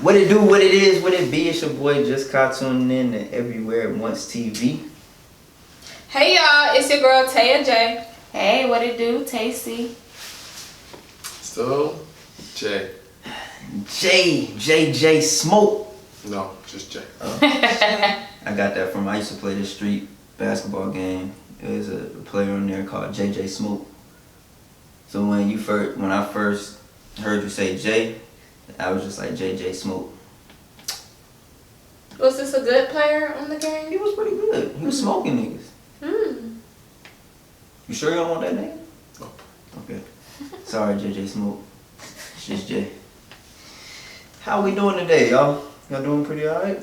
What it do, what it is, what it be, it's your boy Just Caught tuning in to Everywhere at Once TV. Hey y'all, it's your girl Taya J. Hey, what it do, Tasty? Still J. J Smoke. No, just J. I got that from, I used to play this street basketball game. There's a player on there called JJ Smoke. So when I first heard you say J, I was just like JJ Smoke. Was this a good player on the game? He was pretty good. He was smoking niggas. You sure you don't want that name? Nope. Okay. Sorry, JJ Smoke. It's just J. How we doing today, y'all? Y'all doing pretty alright?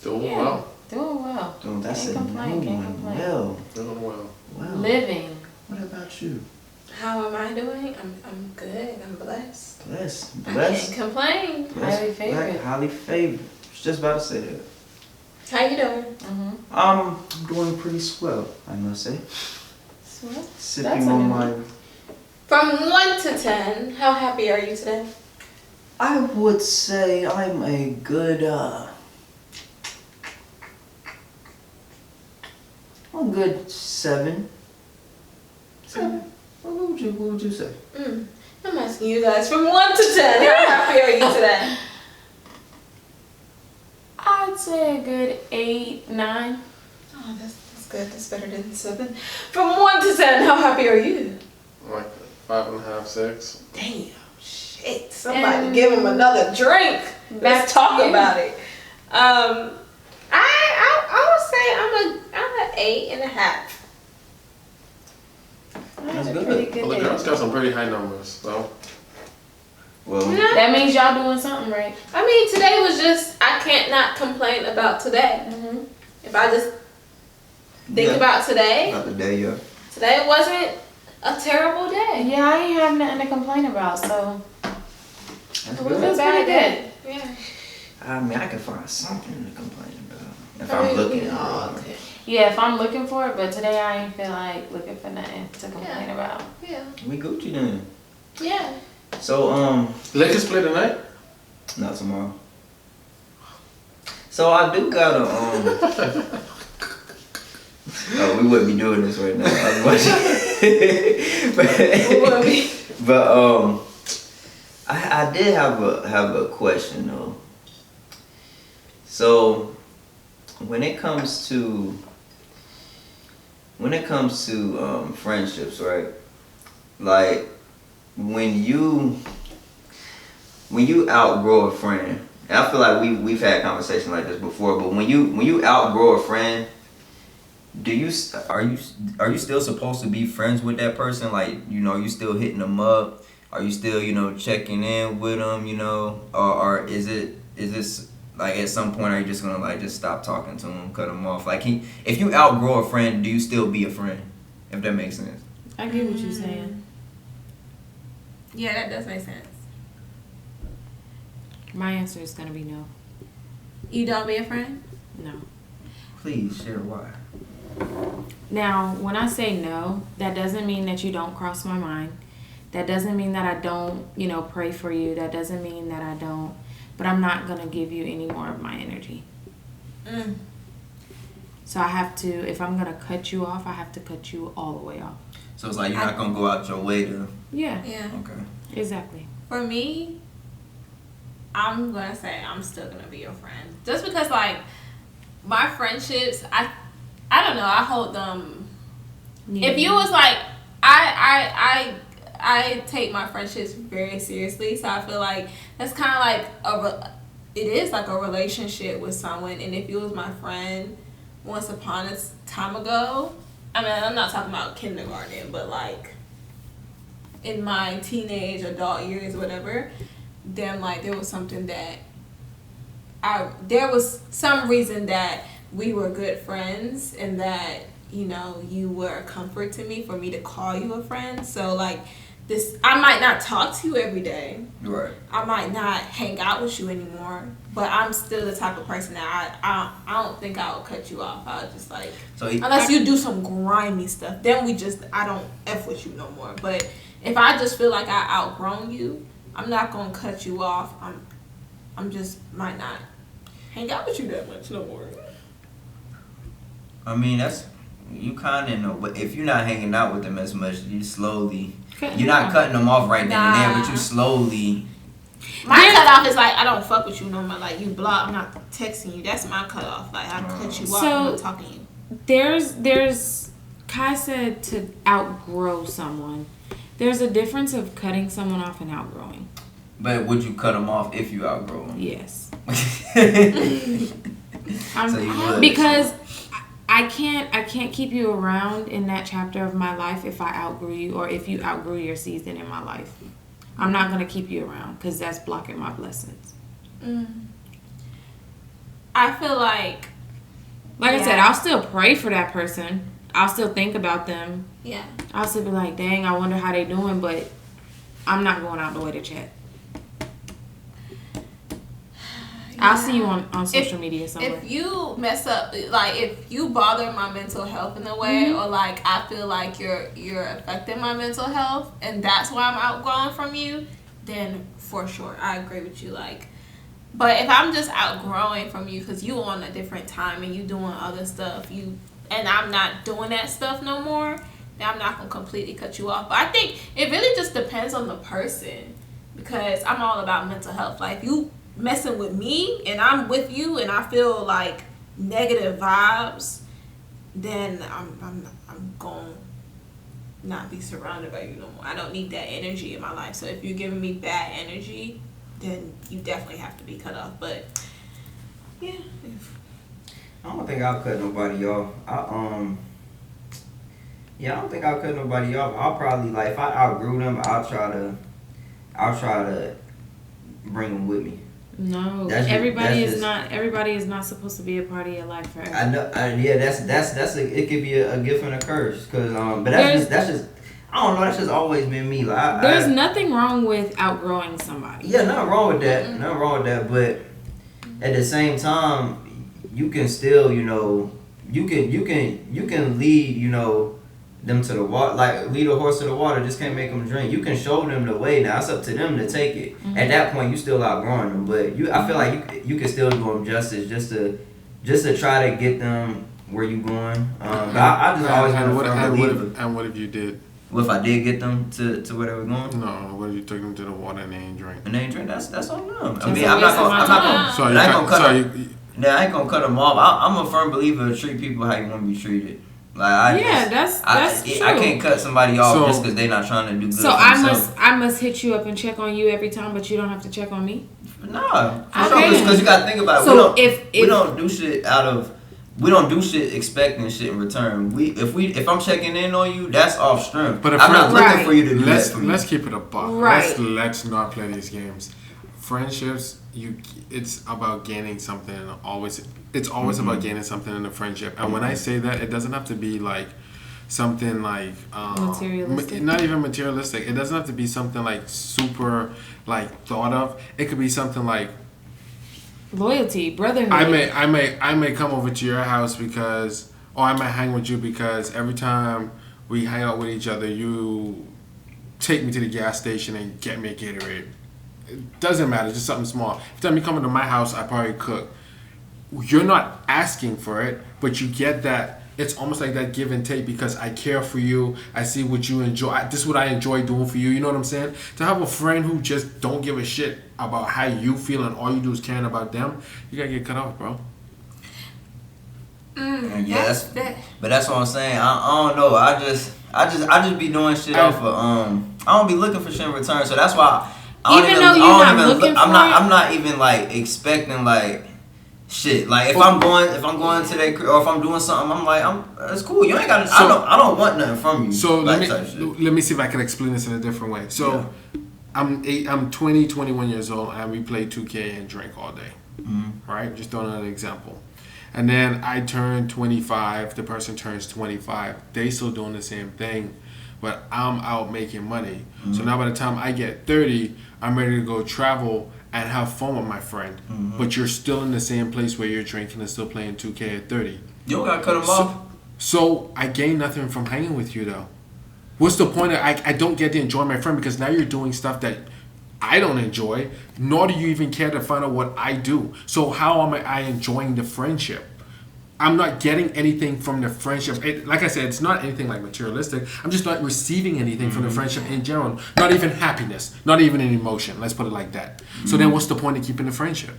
Doing well. Doing well. That's Can't a complain, new can't one. complain. Well. Doing well. Wow. Living. What about you? How am I doing? I'm good. I'm blessed. Blessed. I can't complain. Highly favored. Highly favored. I was just about to say that. How you doing? I'm doing pretty swell, I must say. Swell? Sipping on my... From 1 to 10, how happy are you today? I would say I'm a good, I'm a good 7. 7? What would you say? I'm asking you guys from 1 to 10, how happy are you today? I'd say a good 8, 9. Oh, that's good. That's better than 7. From 1 to 10, how happy are you? Like 5.5, 6. Damn, shit. Somebody give him another drink. Let's talk about it. I would say I'm an 8.5. That's good. Pretty good Well, the day. girls got some pretty high numbers, so. Well, Yeah. That means y'all doing something right. I mean, today was just, I can't not complain about today. If I just think Yeah. about today, not the day, yeah. today wasn't a terrible day. Yeah, I ain't have nothing to complain about, so That's It good. wasn't a That's bad pretty day. Yeah. I mean, I can find something to complain about if I'm looking. Okay. yeah, if I'm looking for it, but today I ain't feel like looking for nothing to complain about. Yeah. We Gucci then. Yeah. So, Lakers play tonight? not tomorrow. So I do got a oh, we wouldn't be doing this right now. but I did have a question though. So when it comes to friendships, right? Like when you outgrow a friend, and I feel like we've had conversations like this before, but when you outgrow a friend, are you still supposed to be friends with that person? Like, you still hitting them up? Are you still, checking in with them, or is this like at some point are you just gonna like just stop talking to them, cut them off? Like, if you outgrow a friend, do you still be a friend? If that makes sense. I get what you're saying. Yeah, that does make sense. My answer is gonna be no. You don't be a friend? No. Please share why. Now, when I say no, that doesn't mean that you don't cross my mind. That doesn't mean that I don't, pray for you. That doesn't mean that I don't. But I'm not going to give you any more of my energy. So I have to, if I'm going to cut you off, I have to cut you all the way off. So it's like you're not gonna go out your way to. Yeah. Yeah. Okay. Exactly. For me, I'm gonna say I'm still gonna be your friend. Just because like my friendships, I don't know, I hold them. Yeah. If you was like I take my friendships very seriously, so I feel like that's kind of like it is like a relationship with someone. And if you was my friend once upon a time ago, I mean, I'm not talking about kindergarten, but like in my teenage adult years, whatever, then like there was something that there was some reason that we were good friends, and that you were a comfort to me for me to call you a friend. So like this, I might not talk to you every day. Right. I might not hang out with you anymore, but I'm still the type of person that I don't think I'll cut you off. I'll just like, unless you do some grimy stuff, then I don't F with you no more. But if I just feel like I outgrown you, I'm not gonna cut you off. I'm just might not hang out with you that much no more. I mean, that's you kind of know, but if you're not hanging out with them as much, you slowly. You're not cutting them off right then and there, but you slowly. My cutoff is like I don't fuck with you no more. Like you block, I'm not texting you. That's my cutoff. Like I cut you off. I'm not talking to you. There's Kai said to outgrow someone. There's a difference of cutting someone off and outgrowing. But would you cut them off if you outgrow them? Yes. So you would. Because I can't keep you around in that chapter of my life if I outgrew you or if you outgrew your season in my life. I'm not gonna keep you around because that's blocking my blessings. I feel like I said, I'll still pray for that person. I'll still think about them. Yeah. I'll still be like, dang, I wonder how they doing, but I'm not going out the way to chat. I'll see you on social media somewhere. If you mess up, like if you bother my mental health in a way, or like I feel like you're affecting my mental health, and that's why I'm outgrowing from you, then for sure I agree with you. Like, but if I'm just outgrowing from you because you on a different time and you doing other stuff, and I'm not doing that stuff no more, then I'm not gonna completely cut you off. But I think it really just depends on the person, because I'm all about mental health. Like if you messing with me and I'm with you and I feel like negative vibes, then I'm going to not be surrounded by you no more. I don't need that energy in my life. So if you're giving me bad energy, then you definitely have to be cut off. But yeah, I don't think I'll cut nobody off. I don't think I'll cut nobody off. I'll probably, like, if I outgrew them, I'll try to bring them with me. No, everybody is not supposed to be a part of your life forever. I know. It could be a gift and a curse, cause but that's just I don't know. That's just always been me. Like there's nothing wrong with outgrowing somebody. Yeah, nothing wrong with that. Mm-hmm. Nothing wrong with that. But at the same time, you can still, you can lead, them to the water, like lead a horse to the water. Just can't make them drink. You can show them the way. Now it's up to them to take it. Mm-hmm. At that point, you still outgrowing them, but I feel like you can still do them justice, just to try to get them where you going. But I just always been a firm believer. And what if you did? What if I did get them to where they were going? No, what if you took them to the water and they ain't drink? And they ain't drink. That's on them. I mean, I'm not gonna. So I ain't gonna cut them off. I'm a firm believer to treat people how you want to be treated. Like that's true. I can't cut somebody off just because they're not trying to do good. So I must hit you up and check on you every time, but you don't have to check on me. No, because you gotta think about it. So we don't do shit we don't do shit expecting shit in return. If I'm checking in on you, that's off strength. But I'm not looking for you to do that for me. Let's keep it a buck. Right. Let's not play these games. Friendships, it's about gaining something. It's always Mm-hmm. about gaining something in a friendship. And when I say that, it doesn't have to be like something like materialistic. Not even materialistic. It doesn't have to be something like super like thought of. It could be something like loyalty, brotherhood. I may come over to your house because, or I might hang with you because every time we hang out with each other, you take me to the gas station and get me a Gatorade. It doesn't matter, just something small. Every time you come into my house, I probably cook. You're not asking for it, but you get that. It's almost like that give and take because I care for you. I see what you enjoy. This is what I enjoy doing for you. You know what I'm saying? To have a friend who just don't give a shit about how you feel and all you do is caring about them, you gotta get cut off, bro. But that's what I'm saying. I don't know. I just be doing shit off of I don't be looking for shit in return. So that's why I'm not even like expecting like shit. Like if I'm going to that or if I'm doing something, I'm like that's cool. You ain't got. I don't want nothing from you. So let me see if I can explain this in a different way. So I'm 20, 21 years old, and we play 2K and drink all day. Mm-hmm. Right? Just throwing an example. And then I turn 25. The person turns 25. They still doing the same thing, but I'm out making money. Mm-hmm. So now by the time I get 30, I'm ready to go travel and have fun with my friend. Mm-hmm. But you're still in the same place where you're drinking and still playing 2K at 30. You don't gotta cut them off. So I gain nothing from hanging with you though. What's the point? I don't get to enjoy my friend because now you're doing stuff that I don't enjoy, nor do you even care to find out what I do. So how am I enjoying the friendship? I'm not getting anything from the friendship. Like I said, it's not anything like materialistic. I'm just not receiving anything from the friendship in general. Not even happiness. Not even an emotion. Let's put it like that. So then what's the point of keeping the friendship?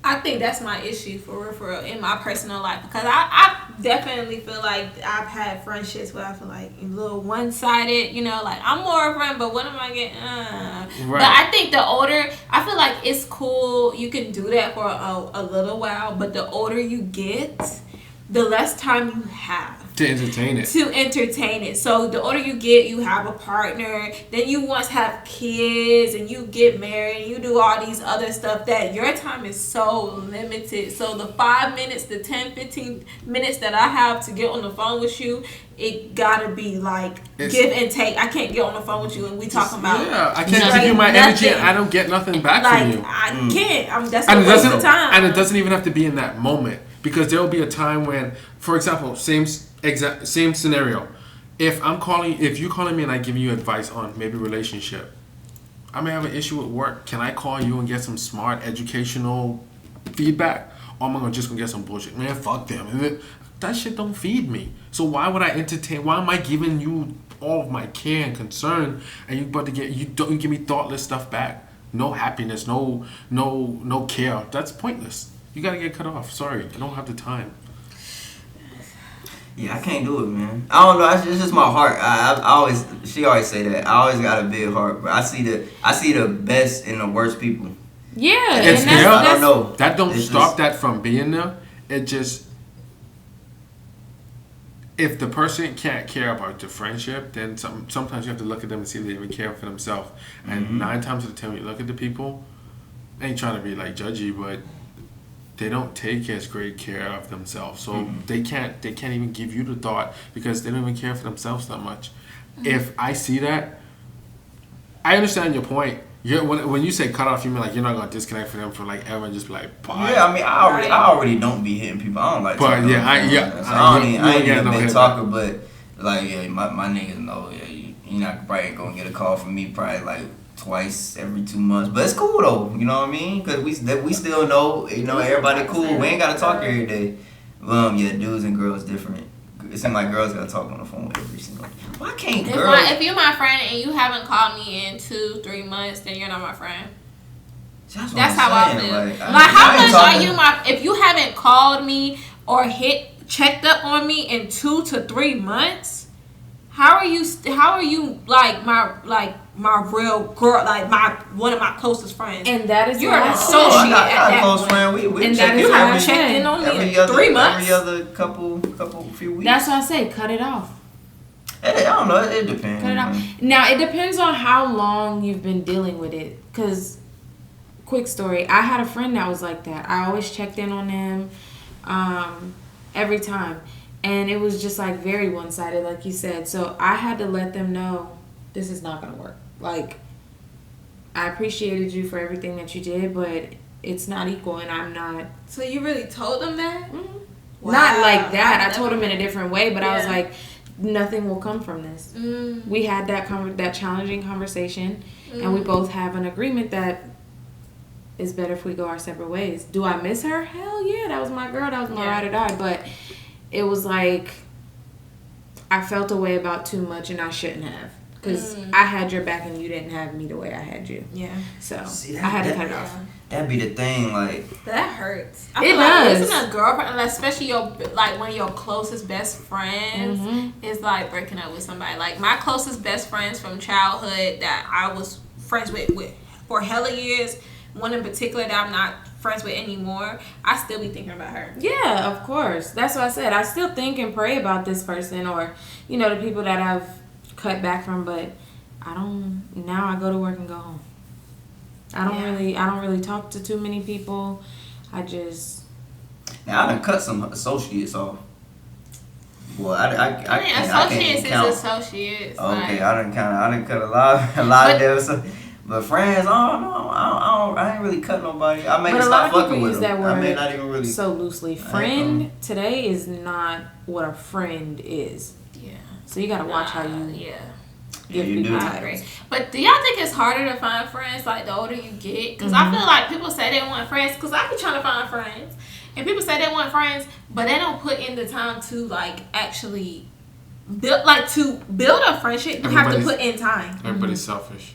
I think that's my issue for real, in my personal life, because I definitely feel like I've had friendships where I feel like a little one-sided, you know, like I'm more a friend, but what am I getting? Right. But I think the older, I feel like it's cool, you can do that for a little while, but the older you get, the less time you have To entertain it. So the older you get, you have a partner, then you once have kids and you get married and you do all these other stuff, that your time is so limited. So the 5 minutes, the 10, 15 minutes that I have to get on the phone with you, it gotta be like give and take. I can't get on the phone with you and we talking about I can't give you my energy and I don't get nothing back from you. I can't. That's And a waste of time. And it doesn't even have to be in that moment, because there will be a time when, for example, same scenario. If you're calling me and I give you advice on maybe relationship, I may have an issue with work. Can I call you and get some smart educational feedback, or am I just gonna get some bullshit? Man, fuck them. That shit don't feed me. So why would I entertain? Why am I giving you all of my care and concern, and you don't give me thoughtless stuff back? No happiness, no care. That's pointless. You gotta get cut off. Sorry, I don't have the time. Yeah, I can't do it, man. I don't know. It's just my heart. She always say that. I always got a big heart, but I see the best in the worst people. Yeah, It's and there. I don't know. That don't It's stop just, that from being there. It just, if the person can't care about the friendship, then sometimes you have to look at them and see if they even care for themselves. And 9 times out of 10, when you look at the people, I ain't trying to be like judgy, but they don't take as great care of themselves. So they can't even give you the thought, because they don't even care for themselves that much. If I see that, I understand your point. When you say cut off, you mean like you're not gonna disconnect from them for like ever and just be like, bye. Yeah, I mean, I already don't be hitting people. I don't like. But talking yeah, on the phone, so I ain't even a big talker, but like, yeah, my niggas know. Yeah, you not probably ain't gonna get a call from me probably like twice every 2 months. But it's cool though, you know what I mean? Because we still know, everybody cool. We ain't gotta talk every day. Yeah, dudes and girls different. It seems like girls gotta talk on the phone every single day. Why can't girls? If you're my friend and you haven't called me in 2-3 months, then you're not my friend. That's how I feel. Like how much are you if you haven't called me or checked up on me in 2 to 3 months? How are you like my real girl, like one of my closest friends? And that is you're an associate. I got a close friend. We check in haven't checked in on me in 3 months. Every other few weeks. That's why I say cut it off. Hey, I don't know. It depends. Cut it off. Now it depends on how long you've been dealing with it. Cause, quick story, I had a friend that was like that. I always checked in on them, every time, and it was just like very one-sided, like you said. So I had to let them know this is not gonna work. Like, I appreciated you for everything that you did, but it's not equal, and I'm not. So you really told them that? Mm-hmm. Wow. Not like that. I told them in a different way, but I was like, nothing will come from this. We had that challenging conversation, and we both have an agreement that it's better if we go our separate ways. Do I miss her? Hell yeah, that was my girl. That was my ride or die. But it was like I felt a way about too much, and I shouldn't have. Because I had your back and you didn't have me the way I had you. Yeah. So I had to cut it off. That'd be the thing, like. That hurts. It does. Losing a girlfriend, especially one of your closest best friends, is like breaking up with somebody. Like my closest best friends from childhood that I was friends with for hella years. One in particular that I'm not friends with anymore. I still be thinking about her. Yeah, of course. That's what I said. I still think and pray about this person, or the people that I've cut back from, but I don't. Now I go to work and go home. I don't really talk to too many people. I just. Now I done cut some associates off. Well, associates is associates. Okay, I done cut a lot of them. So, but friends, I ain't really cut nobody. I may stop fucking with them. I may not even really. So loosely, friend today is not what a friend is. Yeah. So you gotta watch how you Yeah, you do. I agree. But do y'all think it's harder to find friends like the older you get? Because I feel like people say they want friends. Because I be trying to find friends, and people say they want friends, but they don't put in the time to like actually build a friendship. You have to put in time. Everybody's selfish.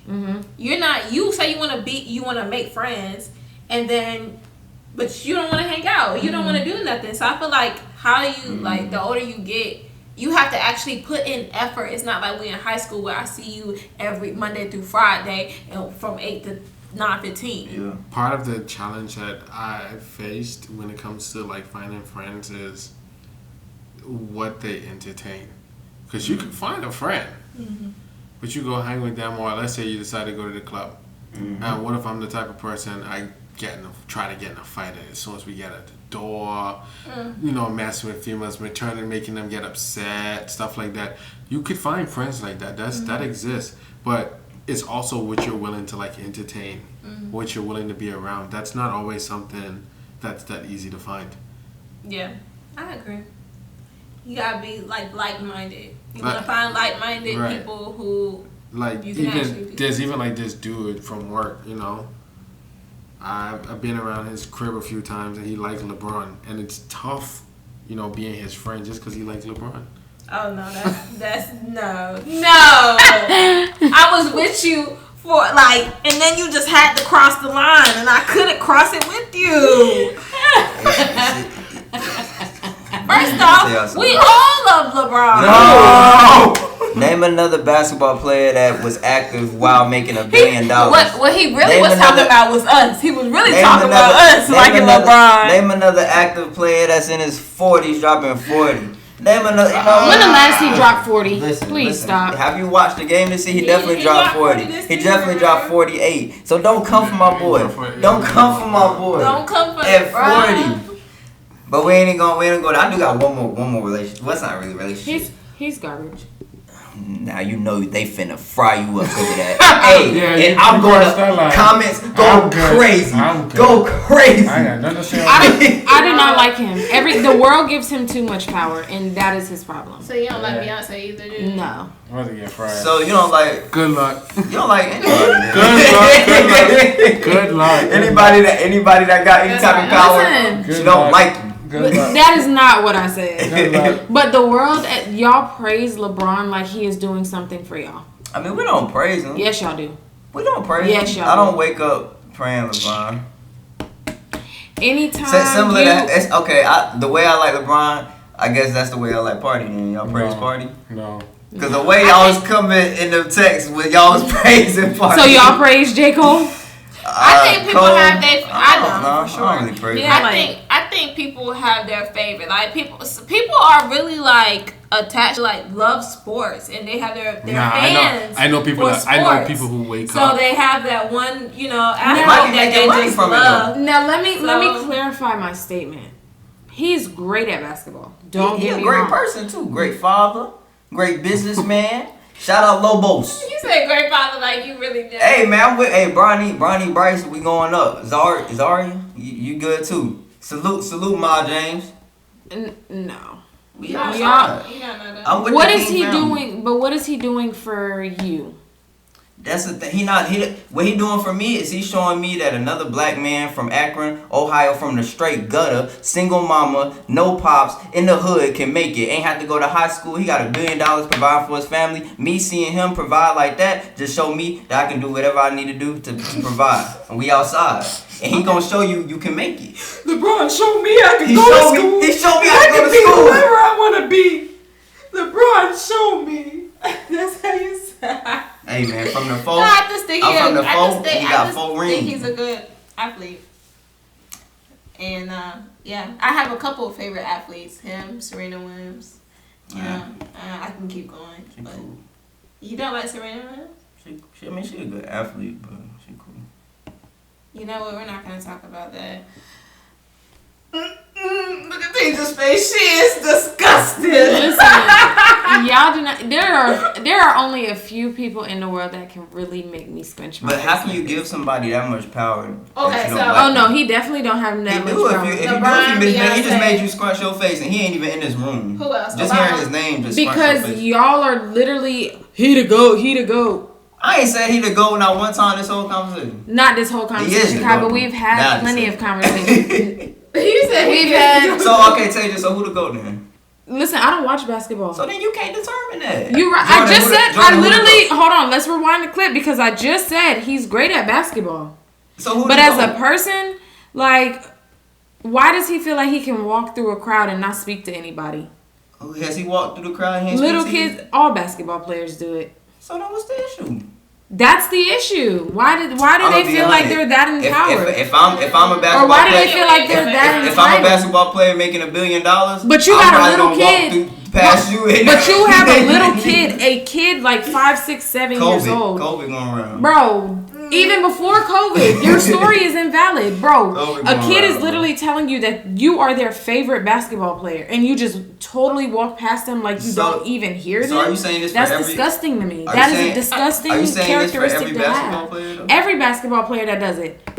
You're not. You say you want to make friends, and then, but you don't want to hang out. You don't want to do nothing. So I feel like how you like the older you get. You have to actually put in effort. It's not like we in high school where I see you every Monday through Friday and from 8 to 9:15. Yeah. Part of the challenge that I faced when it comes to like finding friends is what they entertain. Because you can find a friend, but you go hang with them, or let's say you decide to go to the club. And what if I'm the type of person try to get in a fight as soon as we get at the door, messing with females, making them get upset, stuff like that. You could find friends like that. That exists, but it's also what you're willing to like entertain, what you're willing to be around. That's not always something that's that easy to find. Yeah, I agree. You gotta be like-minded. You wanna find like-minded people who like you can there's even like this dude from work, I've been around his crib a few times, and he likes LeBron, and it's tough, being his friend just because he likes LeBron. Oh no, that's no. I was with you for and then you just had to cross the line, and I couldn't cross it with you. First off, we all love LeBron. No. Name another basketball player that was active while making $1 billion. What he really was talking about was us. He was really talking about us liking LeBron. Name another active player that's in his 40s dropping 40. Name another. When the last he dropped 40? Please stop. Have you watched the game to see? He definitely dropped 40. He definitely dropped 48. So don't come for my boy. Don't come for my boy. Don't come for at 40. But we ain't gonna go. I do got one more relationship. Well, it's not really a relationship. He's garbage. Now you know they finna fry you up because of that. Hey, and I'm going to comments go crazy. Go crazy. I got nothing to say. I do not like him. The world gives him too much power, and that is his problem. So you don't like Beyonce either, do you? No. So you don't like. Good luck. You don't like anybody. Good luck. Anybody that got any type of power, you don't like him. That is not what I said. But the world, y'all praise LeBron like he is doing something for y'all. I mean, we don't praise him. Yes, y'all do. We don't praise him. Yes, y'all I don't wake up praying LeBron. Anytime similar that it's okay. The way I like LeBron, I guess that's the way I like Party. Then y'all praise Party. No. Because the way y'all was coming in the text when y'all was praising Party. So y'all praise J. Cole? I think people have their. I don't know for sure. I don't really praise him. I think people have their favorite. Like people are really like attached to like love sports, and they have their fans. I know people. I know people who wake up. So they have that one, athlete that they just love. Now let me clarify my statement. He's great at basketball. Don't get me wrong. He's a great person too. Great father. Great businessman. Shout out Lobos. You said great father like you really did. Hey man, I'm with Bronny Bryce, we going up. Zaria, you good too. Salute Ma James. No. You don't know that. What is he doing? But what is he doing for you? That's the thing. What he doing for me is he showing me that another black man from Akron, Ohio, from the straight gutter, single mama, no pops, in the hood can make it. Ain't have to go to high school. He got $1 billion providing for his family. Me seeing him provide like that just show me that I can do whatever I need to do to provide. And we outside. And he gonna show you can make it. LeBron showed me I can go to school. He showed me I can go to school. Whoever I want to be. LeBron showed me. That's how you say. Hey man, from the four. I just think he got 4 rings. I think he's a good athlete. And I have a couple of favorite athletes. Him, Serena Williams. I can keep going. But cool. You don't like Serena Williams? She's a good athlete, but she cool. You know what? We're not gonna talk about that. Look at Teja's face. She is disgusted. Listen, y'all do not. There are only a few people in the world that can really make me scrunch my. But how face can you like give this. somebody that much power? Okay, that you so- don't like Oh no, them? he definitely don't have that He much do. power. If you LeBron, he just Beyonce. made you scrunch your face, and he ain't even in this room. Who else? Just Obama? hearing his name just scrunch your Because face. y'all are literally he to go. I ain't said he to go not one time this whole conversation. Not this whole He conversation, is Kai, the but GOAT. we've had Now plenty just of conversations. You said We've he had- So okay, Tasia. So who the GOAT then? Listen, I don't watch basketball. So then you can't determine that. You right. Jordan, I just who the- said. Jordan, I who the literally. GOAT? Hold on. Let's rewind the clip because I just said he's great at basketball. So who But the as a GOAT? person, like, why does he feel like he can walk through a crowd and not speak to anybody? Has he walked through the crowd? And he ain't Little speak to you? kids, all basketball players do it. So then what's the issue? That's the issue. Why do I'ma they be feel like 100. they're that empowered? If I'm a basketball Or why do they player, feel like they're that if I'm a entitled? basketball player making $1 billion, But you I'm got a probably little gonna walk kid. through past you. But you have a little kid, a kid like 5, 6, 7 years old. COVID going around. Bro, even before COVID, your story is invalid. Bro, COVID a going kid is around, literally telling you that you are their favorite basketball player and you just totally walk past them like you So- don't even hear them. So are you saying this That's for every? disgusting to me. Are That you is saying- a disgusting Are you saying this for characteristic every to basketball have. player? Though? Every basketball player that does it.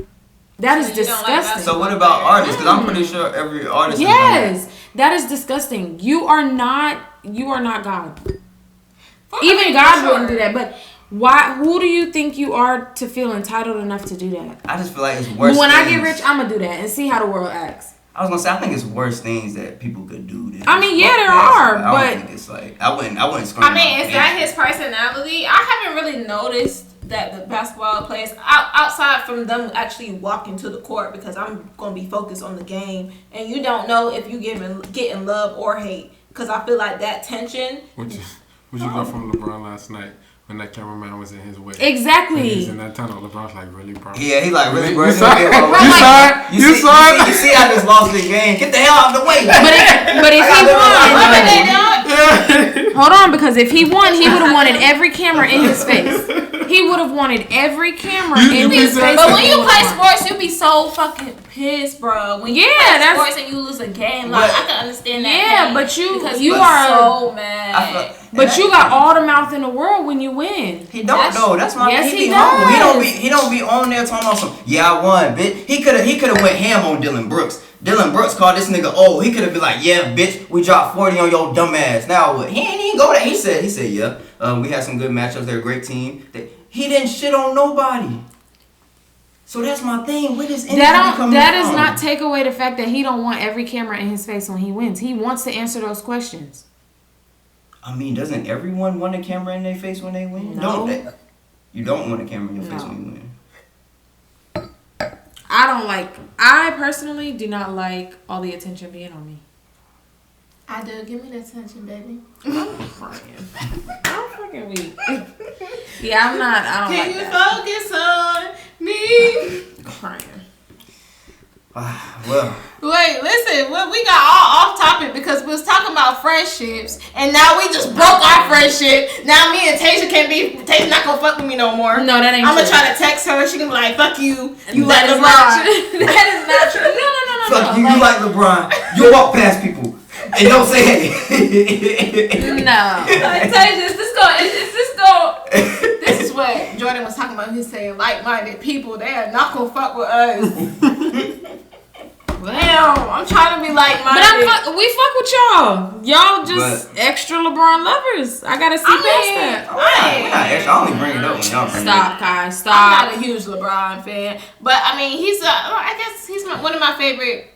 That is So you don't like disgusting. So what about artists? Because I'm pretty sure every artist. Yes, that is disgusting. You are not God. Even God wouldn't do that. But why? Who do you think you are to feel entitled enough to do that? I just feel like it's worse. When I things. get rich, I'm gonna do that and see how the world acts. I was gonna say I think it's worse things that people could do. Than I mean, yeah, there basketball. are, I but- don't think it's like I wouldn't scream. I mean, out is that fans. his personality? I haven't really noticed that the basketball players outside from them actually walking to the court because I'm gonna be focused on the game, and you don't know if you getting love or hate because I feel like that tension. What you got from LeBron last night when that cameraman was in his way? Exactly. When he's in that tunnel. LeBron's like, really, bro? Yeah, he like really. You bro, saw it? you know, You saw it? You saw it? You see, I just lost the game. Get the hell out of the way. But if he What won, they doing? hold on, because if he won, he would have wanted every camera in his face. He would have wanted every camera You in be his so- face. But if when he you would've play won. sports, you be so fucking pissed, bro. When you Yeah, play that's- sports and you lose a game, like But- I can understand that. Yeah, pain but you- because you you're are- so I mad. feel- But you got all the mouth in the world when you win. He don't know. That's my. Yes, he he be humble. does. He don't be on there talking about some. Yeah, I won, bitch. He could have went ham on Dylan Brooks. Dylan Brooks called this nigga old. He could have been like, yeah, bitch, we dropped 40 on your dumb ass. Now what? He ain't even go there. He said, yeah. We had some good matchups. They're a great team. He didn't shit on nobody. So that's my thing. Where does energy coming That from? does not take away the fact that he don't want every camera in his face when he wins. He wants to answer those questions. I mean, doesn't everyone want a camera in their face when they win? No. Don't they? You don't want a camera in your face No. when you win. I personally do not like all the attention being on me. I do. Give me the attention, baby. I'm fucking weak. Yeah, I'm not. I don't Can like you that. focus on me? Crying. Well, Wait, listen. We got all off topic because we was talking about friendships, and now we just broke our friendship. Now me and Tasia can't be. Tasia not gonna fuck with me no more. No, that ain't I'm gonna true. try to text her. She gonna be like, "Fuck you. You That like is not LeBron." true. That is not true. No. fuck you. You like LeBron. You walk past people and don't say hey. No. Like, Tasia, is this go? This is what Jordan was talking about. He's saying like-minded people. They are not gonna fuck with us. Damn, I'm trying to be like-minded. But we fuck with y'all. Y'all just extra LeBron lovers. I gotta see past that. We're not extra. I only bring it up when y'all bring it up. Stop, Kai. I'm Stop. not a huge LeBron fan, but I mean, I guess he's one of my favorite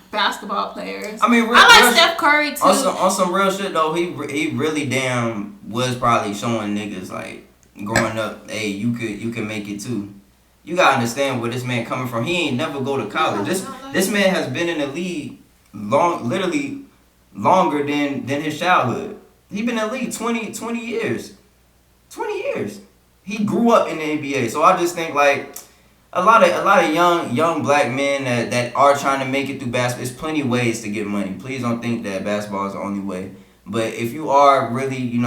basketball players. I mean, I like Steph Curry too. On some real shit though, he really damn was probably showing niggas like growing up, hey, you can make it too. You gotta understand where this man coming from. He ain't never go to college. This man has been in the league literally longer than his childhood. He been in the league 20 years. 20 years. He grew up in the NBA. So I just think like a lot of young black men that are trying to make it through basketball. There's plenty of ways to get money. Please don't think that basketball is the only way. But if you are really,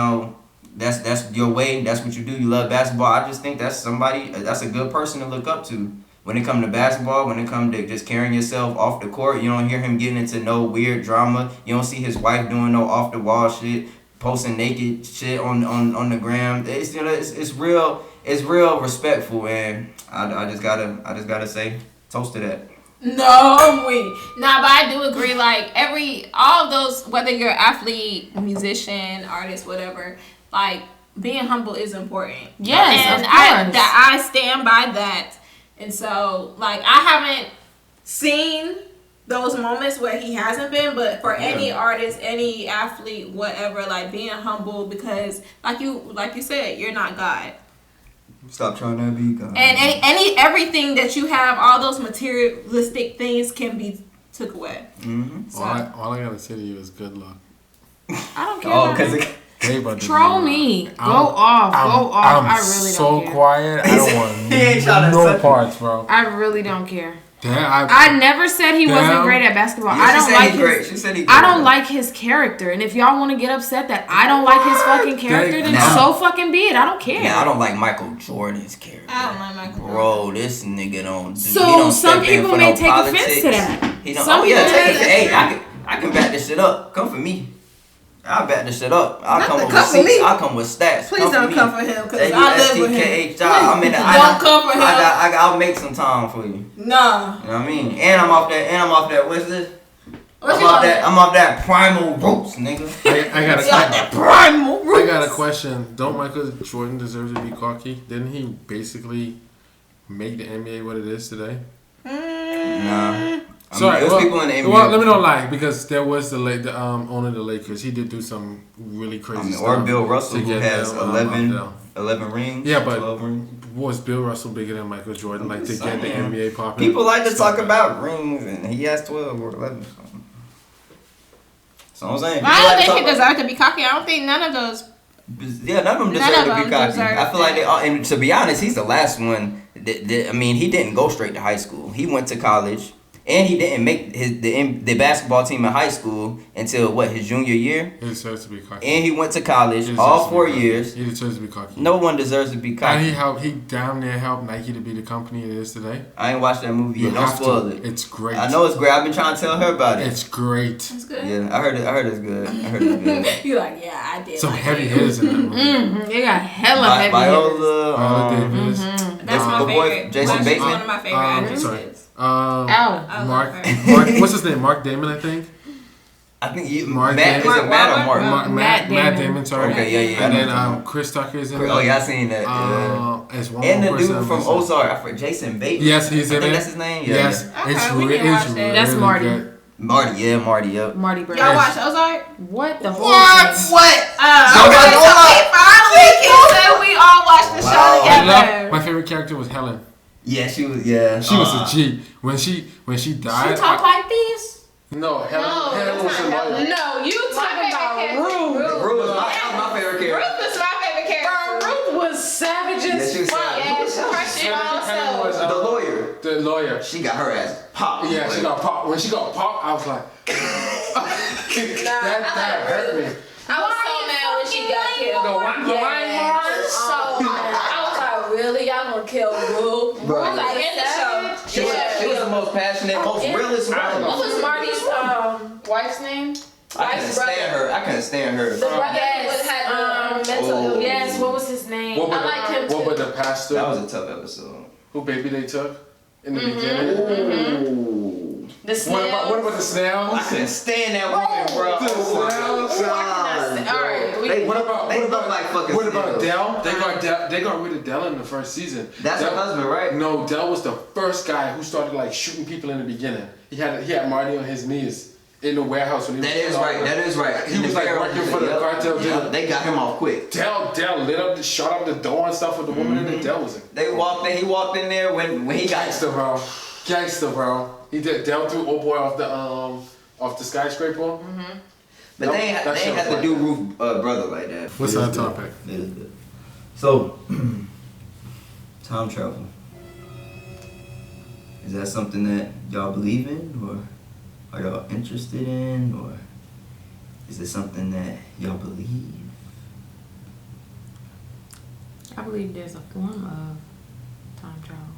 that's your way, that's what you do, you love basketball, I just think that's a good person to look up to. when it come to basketball, when it come to just carrying yourself off the court, you don't hear him getting into no weird drama. You don't see his wife doing no off the wall shit, posting naked shit on the gram. It's it's real respectful, and I just gotta say toast to that. No, I'm weak. Nah, but I do agree. Like all of those, whether you're an athlete, musician, artist, whatever, like being humble is important. Yes, and of course. I stand by that. And so, like, I haven't seen those moments where he hasn't been, but for any artist, any athlete, whatever, like being humble, because like you said, you're not God. Stop trying to be God. And everything that you have, all those materialistic things can be took away. Mm-hmm. So, All I gotta say to you is good luck. I don't care. Oh, about because it. They about to Troll be- me. Go I'm- off. I'm I really so don't care. quiet. I don't want He ain't tryna no suck it. parts, bro. I really don't care. Damn, I never said he wasn't Damn. great at basketball. Yeah, I she don't said like he's great. his. She said he's I great. don't like his character, and if y'all want to get upset that I don't like his fucking character, then Now- so fucking be it. I don't care. Yeah, I don't like Michael Jordan's character. I don't like Michael Jordan. Bro, this nigga don't. So he don't some step in people for may no take offense politics. to that. He don't. Some Oh yeah, people- take it. Hey, I can back this shit up. Come for me. I'll back this shit up. I'll Not come to with come for receipts. me. I'll come with stats. Please don't me. come for him, because I live with him. L-U-S-T-K-H-I. I'm in the. Don't come for him. I'll make some time for you. Nah. You know what I mean? And I'm off that. What's this? What I'm you off on? that. I'm off that primal roots, nigga. I got Yeah, a primal I roots. got a question. Don't Michael Jordan deserve to be cocky? Didn't he basically make the NBA what it is today? Nah. Sorry, There's people in the NBA. Well, let me not lie, because there was the owner of the Lakers. He did do some really crazy stuff. or Bill Russell, to who get has them, 11 rings. Yeah, but 12 rings. was Bill Russell bigger than Michael Jordan? Like to Saying. get the NBA popular? People like to Stop talk it. about rings, and he has 12 or 11. So I'm saying. I people don't like to think talk he deserves to be cocky. I don't think none of those. Yeah, none of them None deserve of to them be cocky. deserve I feel like that. and to be honest, he's the last one. I mean, he didn't go straight to high school. He went to college, and he didn't make the basketball team in high school until his junior year. He deserves to be cocky. And he went to college He all deserves to be 4 cocky. years. He deserves to be cocky. No one deserves to be And cocky. he damn near helped Nike to be the company it is today. I ain't watched that movie You yet. Don't have spoil to. it. It's great. I know it's great. I've been trying to tell her about it. It's great. That's good. Yeah, I heard it's good. You're like, yeah, I did. Some like heavy it. hitters in that movie. Mm-hmm. They got hella heavy hitters. Viola, Viola Davis. That's my the boy, favorite. Jason She's Bateman. one of my favorite actresses. sorry. Ow. I love Mark, her. what's his name? Mark Damon, I think. I think you, Mark Matt, Damon. is it Matt or Mark? Matt Matt Damon. Damon, sorry. Okay, yeah. And I know. then Chris Tucker is in it. Oh yeah, I seen that. Yeah. As one And the more dude person from I'm missing. Ozark, I forgot Jason Bateman. Yes, he's I in think it. that's his name. Yeah, Yes, yeah. Okay, it's we really, can watch that. really That's Marty. good. Marty, yep. Marty Brown. Y'all watch Ozark? What the whole What? thing? What? Nobody Okay, so know we finally can say we all watched the Wow. show I together. love, my favorite character was Helen. Yeah, she was. Yeah, She was a G. When she died. like this? No, Helen was a lawyer. No, you talking about Ruth. Ruth was my favorite character. Ruth was my favorite character. Ruth was savage Yeah, as she was fuck. savage. Yeah, she crushed it all Helen was herself. The lawyer. The lawyer. She got her ass popped. Yeah, she got popped. When she got popped, I was like, that hurt me. I was so mad when she got killed. The wine bars? So I was like, really? Y'all gonna kill Ruth? Bro. I was like, in the show. She was the most passionate, most realist one. What was Marty's wife's name? I couldn't stand her. I couldn't stand her. The brother Yes, had mental oh. illness. Yes, what was his name? What I like him What too. about the pastor? That was a tough episode. Who baby they took in the beginning? Ooh. The What snail. about the snails? I couldn't stand that woman, bro. The Oh my snails? God, All right, bro. we- They What about like fucking what about snails. Dell? They got rid of Dell in the first season. That's her Dell- husband, right? No, Dell was the first guy who started like shooting people in the beginning. He had Marty on his knees in the warehouse when he That was is right. That is right. He was like working for the cartel. Yeah, they got him off quick. Dell lit up, shot up the door and stuff with the woman in there. Dell was a They walked in. He walked in there when he got. gangster, bro. He did Dell threw old boy off the skyscraper. But they ain't That shit have was to do Ruth brother like that. What's It is our good. topic? It is good. So, time travel. Is that something that y'all believe in, or are y'all interested in, or is it something that y'all believe? I believe there's a form of time travel.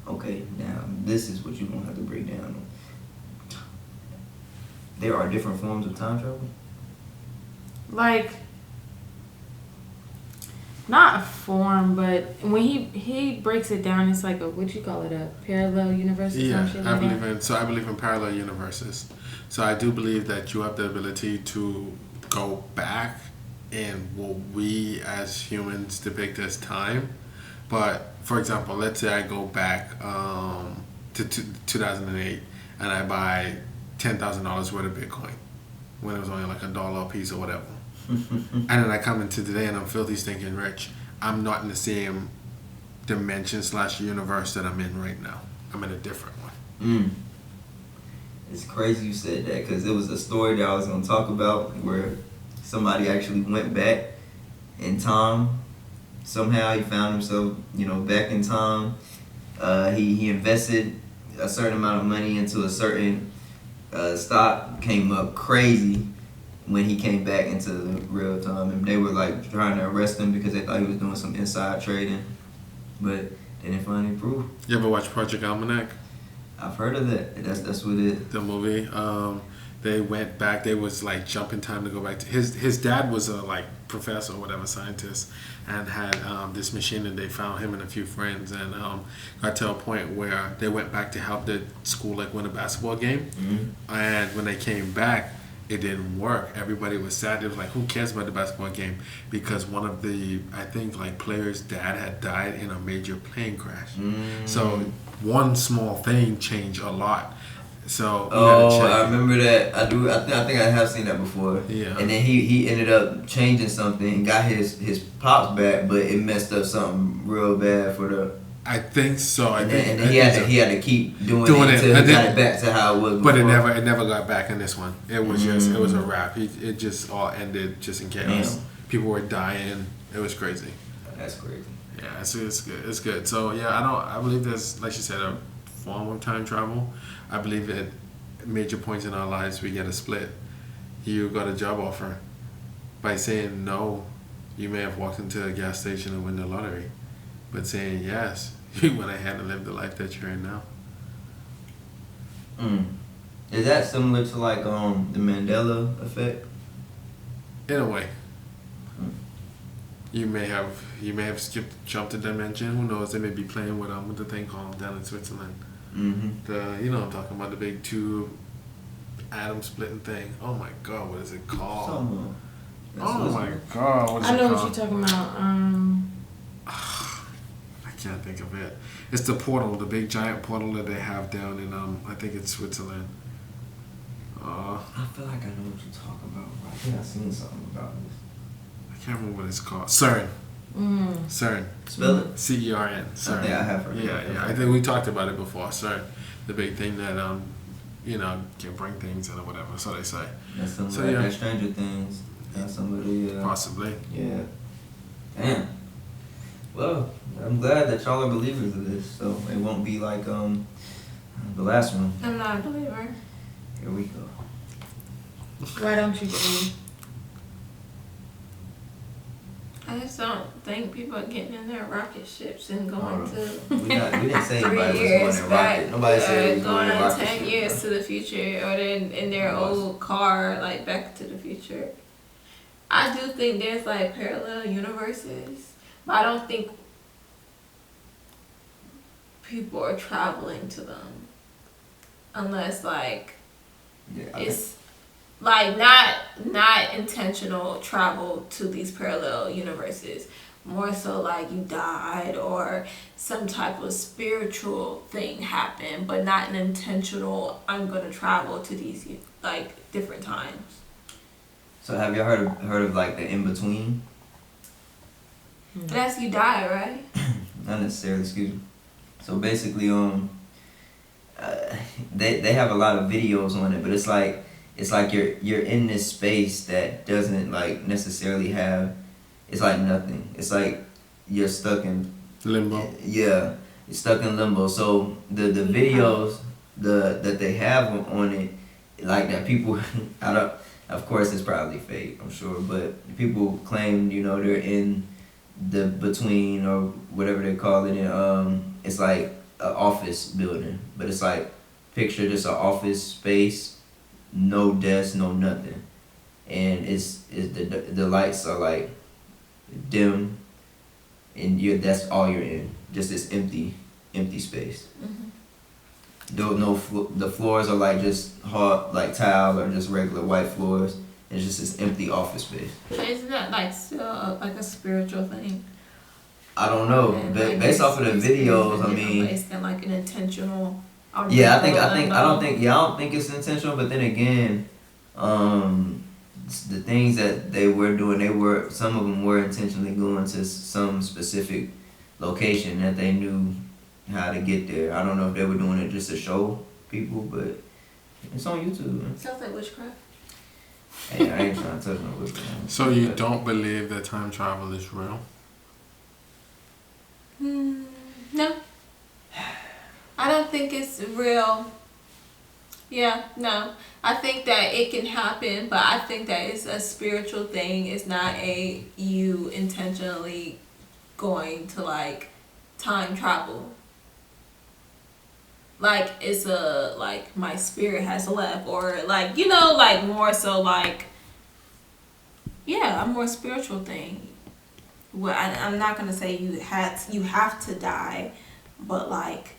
Okay, now this is what you're gonna have to break down. There are different forms of time travel. Like, not a form, but when he breaks it down, it's like a, what you call it, a parallel universe or Yeah, some shit I like believe that. in. So I believe in parallel universes. So I do believe that you have the ability to go back in what we as humans depict as time. But for example, let's say I go back to 2008 and I buy $10,000 worth of Bitcoin when it was only like $1 a piece or whatever. And then I come into today and I'm filthy stinking rich. I'm not in the same dimension / universe that I'm in right now. I'm in a different one. Mm. It's crazy you said that because it was a story that I was gonna talk about where somebody actually went back in time. Somehow he found himself, back in time. He invested a certain amount of money into a certain stock, came up crazy when he came back into the real time, and they were like trying to arrest him because they thought he was doing some inside trading, but they didn't find any proof. You ever watch Project Almanac? I've heard of that. That's what it. The movie. They went back. They was like jumping time to go back to his dad was a like professor or whatever, scientist, and had this machine, and they found him and a few friends, and got to a point where they went back to help the school like win a basketball game, and when they came back, it didn't work. Everybody was sad. It was like, who cares about the basketball game? Because one of the, I think, like players' dad had died in a major plane crash. So one small thing changed a lot. So I remember that. I do. I think I have seen that before. Yeah. And then he ended up changing something, got his pops back, but it messed up something real bad for the. I think so. And then he had to keep doing it until he got it back to how it was before. But it never got back in this one. It was it was a wrap. It just all ended just in chaos. Damn. People were dying. It was crazy. That's crazy. Yeah, it's good. It's good. So yeah, I believe there's, like you said, a form of time travel. I believe at major points in our lives we get a split. You got a job offer. By saying no, you may have walked into a gas station and win the lottery. But saying yes, you went ahead and lived the life that you're in now. Is that similar to like the Mandela effect? In a way. You may have jumped a dimension. Who knows? They may be playing with the thing called down in Switzerland. The I'm talking about, the big two atom splitting thing. Oh my god, what is it called? Oh my god, what is I it know called? what you're talking about. I can't think of it. It's the portal, the big giant portal that they have down in I think it's Switzerland. I feel like I know what you're talking about. I think I've seen something about this. I can't remember what it's called. CERN. CERN. Spell it. CERN. CERN. I think I have heard. Yeah. I think we talked about it before. CERN, the big thing that can bring things in or whatever. So they say. That's something like that Stranger Things. That's somebody. Possibly. Yeah. Damn. Well, I'm glad that y'all are believers of this, so it won't be like the last one. I'm not a believer. Here we go. Why don't you believe? I just don't think people are getting in their rocket ships and going to We didn't say 3 anybody was years going in back. rocket. Nobody said we was going going in on rocket 10 ship, years bro. to the future, or then in their old car, like Back to the Future. I do think there's like parallel universes, but I don't think people are traveling to them unless like Yeah, it's like not intentional travel to these parallel universes, more so like you died or some type of spiritual thing happened, but not an intentional I'm gonna travel to these like different times. So have you heard of like the in between? That's you die, right? Not necessarily. Excuse me. So basically, they have a lot of videos on it, but it's like you're in this space that doesn't like necessarily have. It's like nothing. It's like you're stuck in Limbo. Yeah, you're stuck in limbo. So the videos that they have on it, like that people of course it's probably fake, I'm sure, but people claim they're in the between or whatever they call it. And it's like office building, but it's like picture just an office space, no desk, no nothing, and it's the lights are like dim, and that's all you're in, just this empty space. The floors are like just hard, like tile or just regular white floors. It's just this empty office space. But isn't that like still like a spiritual thing? I don't know. And, Based off of the videos, I mean, it's been like an intentional. yeah, I don't think it's intentional. But then again, the things that they were doing, some of them were intentionally going to some specific location that they knew how to get there. I don't know if they were doing it just to show people, but it's on YouTube. Man. Sounds like witchcraft. Hey, I ain't trying to touch no witchcraft. So you don't believe that time travel is real? No. I don't think it's real. Yeah, no. I think that it can happen, but I think that it's a spiritual thing. It's not you intentionally going to like time travel. Like it's like my spirit has left, or like like more so like a more spiritual thing. Well, I'm not gonna say you have to die, but like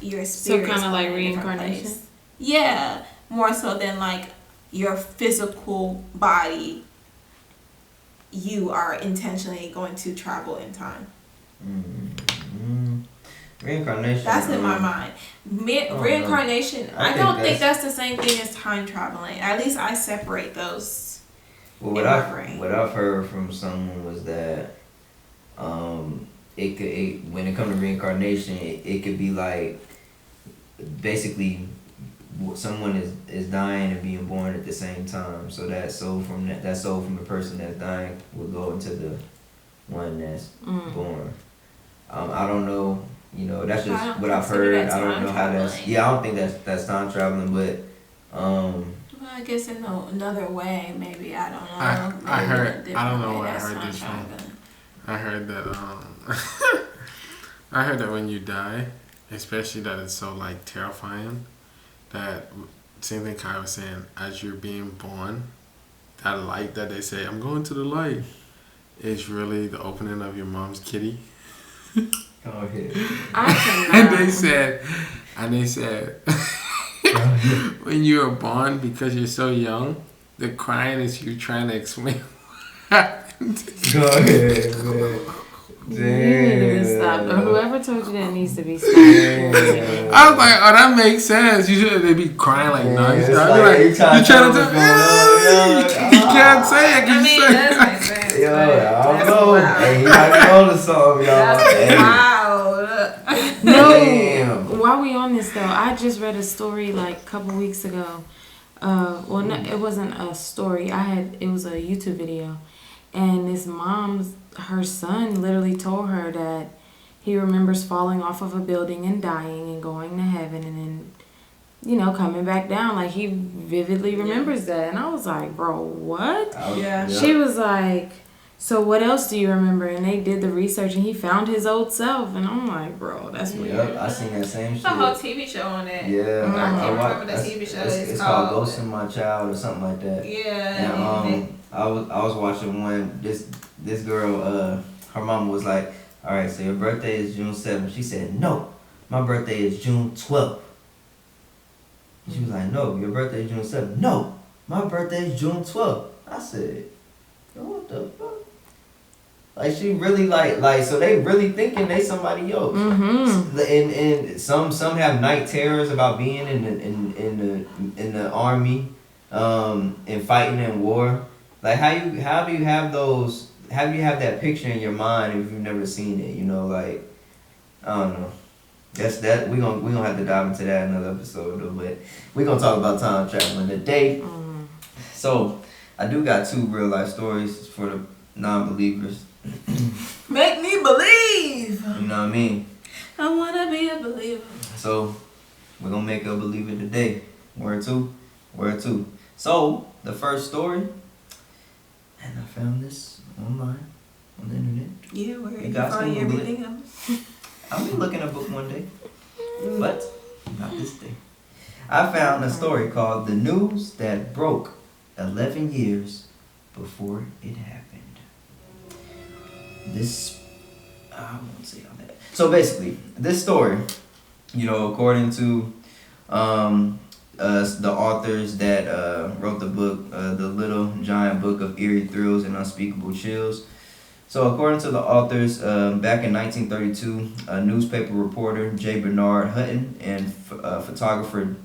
your spirit. So kind of like reincarnation. Yeah, more so than like your physical body. You are intentionally going to travel in time. Reincarnation. That's in my mind. Reincarnation. I don't think that's the same thing as time traveling. At least I separate those. Well, what I've heard from someone was that, when it comes to reincarnation, it could be like, basically, someone is dying and being born at the same time. So that soul from the person that's dying will go into the one that's born. I don't know. That's just what I've heard. I don't know how that's. Yeah, I don't think that's time traveling, but. Well, I guess in another way, maybe I don't know. I heard. I don't know where I heard this from. I heard that. I heard that when you die, especially that it's so like terrifying, that same thing Kai was saying. As you're being born, that light that they say, "I'm going to the light," is really the opening of your mom's kitty. Go ahead. And they said, when you were born, because you're so young, the crying is you trying to explain what happened. Go ahead, man. You need to be stopped. Or whoever told you that needs to be stopped. I was like, oh, that makes sense. Usually they be crying like nuts. Yeah, you trying to tell you can't say it. I mean, that makes sense. Yo, I don't know. Hey, you might be on to something, y'all. That's wild. No. Damn. While we on this though, I just read a story like a couple weeks ago. Well, no, it wasn't a story. It was a YouTube video, and this her son literally told her that he remembers falling off of a building and dying and going to heaven and then, coming back down. Like he vividly remembers that, and I was like, bro, what? Yeah. She was like, so what else do you remember? And they did the research, and he found his old self, and I'm like, bro, that's weird. Yep, I seen that same shit. There's a whole TV show on that. Yeah, I can't remember the TV show. It's called Ghost in My Child or something like that. Yeah. And I was watching one. This girl, her mama was like, "All right, so your birthday is June 7th." She said, "No, my birthday is June 12th." She was like, "No, your birthday is June 7th." "No, my birthday is June 12th." I said, "What the fuck?" Like she really like so they really thinking they somebody else. Mm-hmm. And some have night terrors about being in the army, and fighting in war. Like how do you have those? How do you have that picture in your mind if you've never seen it? Like I don't know. That's that we gonna have to dive into that in another episode though. But we gonna talk about time traveling today. So I do got 2 real life stories for the non-believers. Make me believe. You know what I mean? I wanna be a believer. So we're gonna make a believer today. Word 2. So the first story, and I found this online on the internet. Yeah, where You you guys find can Google everything else. I'll be looking a book one day, but not this day. I found a story called "The News That Broke 11 Years Before It Happened." I won't say all that. So basically, this story, according to the authors that wrote the book, The Little Giant Book of Eerie Thrills and Unspeakable Chills. So according to the authors, back in 1932, a newspaper reporter, J. Bernard Hutton, and photographer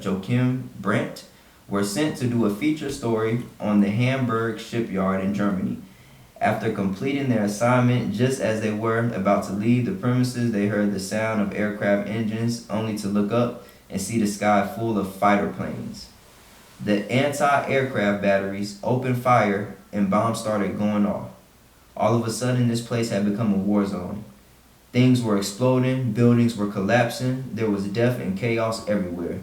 Joachim Brandt were sent to do a feature story on the Hamburg shipyard in Germany. After completing their assignment, just as they were about to leave the premises, they heard the sound of aircraft engines, only to look up and see the sky full of fighter planes. The anti-aircraft batteries opened fire and bombs started going off. All of a sudden, this place had become a war zone. Things were exploding, buildings were collapsing, there was death and chaos everywhere.